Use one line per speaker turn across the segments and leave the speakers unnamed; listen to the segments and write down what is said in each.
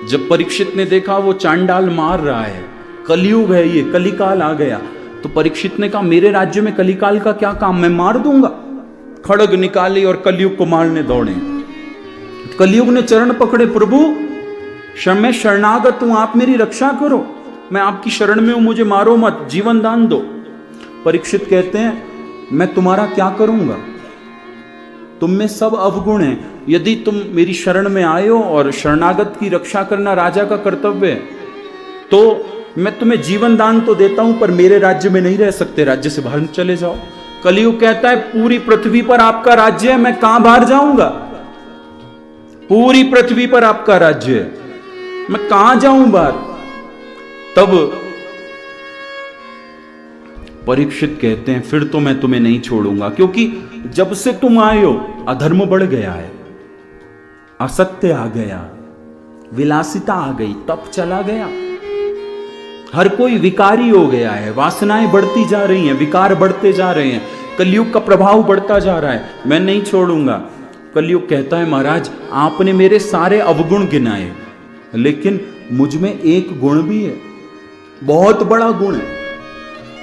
जब परीक्षित ने देखा वो चांडाल मार रहा है, कलयुग है ये, कलिकाल आ गया, तो परीक्षित ने कहा मेरे राज्य में कलिकाल का क्या काम, मैं मार दूंगा। खड़ग निकाली और कलयुग को मारने दौड़े। कलयुग ने चरण पकड़े, प्रभु मैं शरणागत हूं, आप मेरी रक्षा करो, मैं आपकी शरण में हूं, मुझे मारो मत, जीवन दान दो। परीक्षित कहते हैं मैं तुम्हारा क्या करूंगा, तुम में सब अवगुण है, यदि तुम मेरी शरण में आए हो और शरणागत की रक्षा करना राजा का कर्तव्य है, तो मैं तुम्हें जीवन दान तो देता हूं, पर मेरे राज्य में नहीं रह सकते, राज्य से बाहर चले जाओ। कलयुग कहता है पूरी पृथ्वी पर आपका राज्य है, मैं कहां बाहर जाऊंगा, पूरी पृथ्वी पर आपका राज्य है, मैं कहां जाऊं बाहर। तब परीक्षित कहते हैं फिर तो मैं तुम्हें नहीं छोड़ूंगा, क्योंकि जब से तुम आए हो अधर्म बढ़ गया है, असत्य आ गया, विलासिता आ गई, तप चला गया, हर कोई विकारी हो गया है, वासनाएं बढ़ती जा रही हैं, विकार बढ़ते जा रहे हैं, कलयुग का प्रभाव बढ़ता जा रहा है, मैं नहीं छोड़ूंगा। कलयुग कहता है महाराज आपने मेरे सारे अवगुण गिनाए, लेकिन मुझ में एक गुण भी है, बहुत बड़ा गुण है,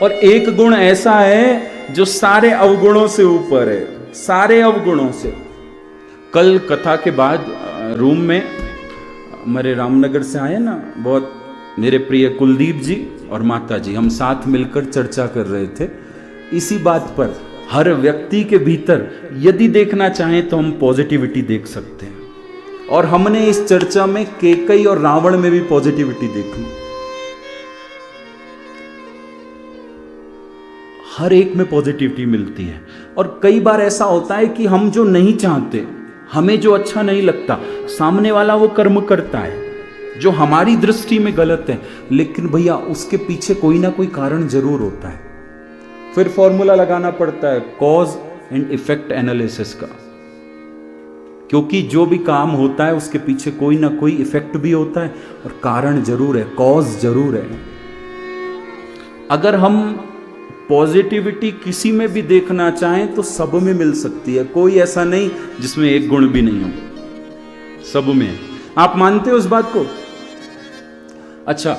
और एक गुण ऐसा है जो सारे अवगुणों से ऊपर है, सारे अवगुणों से। कल कथा के बाद रूम में हमारे रामनगर से आए ना बहुत मेरे प्रिय कुलदीप जी और माता जी, हम साथ मिलकर चर्चा कर रहे थे इसी बात पर। हर व्यक्ति के भीतर यदि देखना चाहें तो हम पॉजिटिविटी देख सकते हैं, और हमने इस चर्चा में केकई और रावण में भी पॉजिटिविटी देखी। हर एक में पॉजिटिविटी मिलती है, और कई बार ऐसा होता है कि हम जो नहीं चाहते, हमें जो अच्छा नहीं लगता, सामने वाला वो कर्म करता है जो हमारी दृष्टि में गलत है, लेकिन भैया उसके पीछे कोई ना कोई कारण जरूर होता है। फिर फॉर्मूला लगाना पड़ता है कॉज एंड इफेक्ट एनालिसिस का, क्योंकि जो भी काम होता है उसके पीछे कोई ना कोई इफेक्ट भी होता है और कारण जरूर है, कॉज जरूर है। अगर हम पॉजिटिविटी किसी में भी देखना चाहें तो सब में मिल सकती है, कोई ऐसा नहीं जिसमें एक गुण भी नहीं हो, सब में। आप मानते हो इस बात को? अच्छा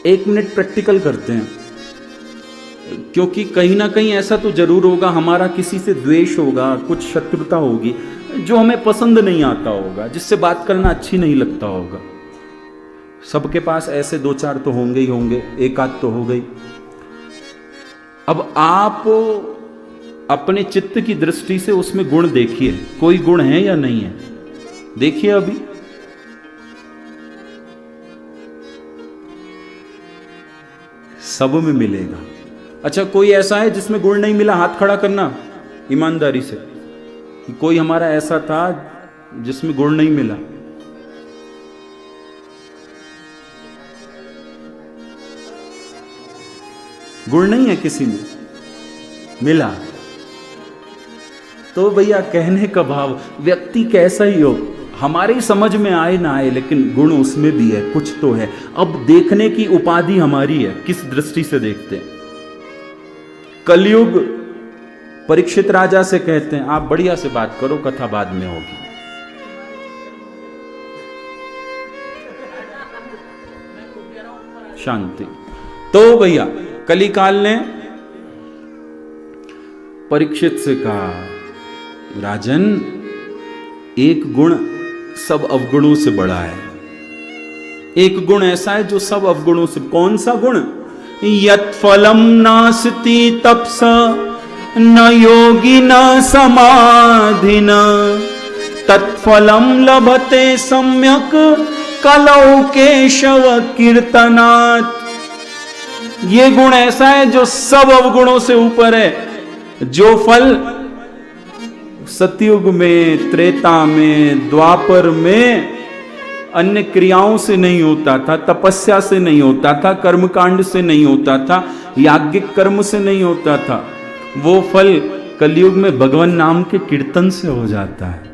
1 मिनट प्रैक्टिकल करते हैं, क्योंकि कहीं ना कहीं ऐसा तो जरूर होगा हमारा किसी से द्वेष होगा, कुछ शत्रुता होगी, जो हमें पसंद नहीं आता होगा, जिससे बात करना अच्छी नहीं लगता होगा। सबके पास ऐसे 2-4 तो होंगे ही होंगे, एक आध तो हो गई। अब आप अपने चित्त की दृष्टि से उसमें गुण देखिए, कोई गुण है या नहीं है, देखिए अभी। सब में मिलेगा। अच्छा कोई ऐसा है जिसमें गुण नहीं मिला, हाथ खड़ा करना ईमानदारी से। कोई हमारा ऐसा था जिसमें गुण नहीं मिला? गुण नहीं है किसी में, मिला तो भैया कहने का भाव व्यक्ति कैसा ही हो, हमारी समझ में आए ना आए, लेकिन गुण उसमें भी है, कुछ तो है। अब देखने की उपाधि हमारी है, किस दृष्टि से देखते हैं। कलयुग परीक्षित राजा से कहते हैं आप बढ़िया से बात करो, कथा बाद में होगी। शांति। तो भैया कलिकाल ने परीक्षित से कहा राजन एक गुण सब अवगुणों से बड़ा है, एक गुण ऐसा है जो सब अवगुणों से। कौन सा गुण? यत् फलम नास्ति तपस न योगी न समाधिन तत्फलम लभते सम्यक कलौ केशव कीर्तनात्। ये गुण ऐसा है जो सब अवगुणों से ऊपर है। जो फल सतयुग में, त्रेता में, द्वापर में अन्य क्रियाओं से नहीं होता था, तपस्या से नहीं होता था, कर्मकांड से नहीं होता था, याज्ञिक कर्म से नहीं होता था, वो फल कलयुग में भगवान नाम के कीर्तन से हो जाता है।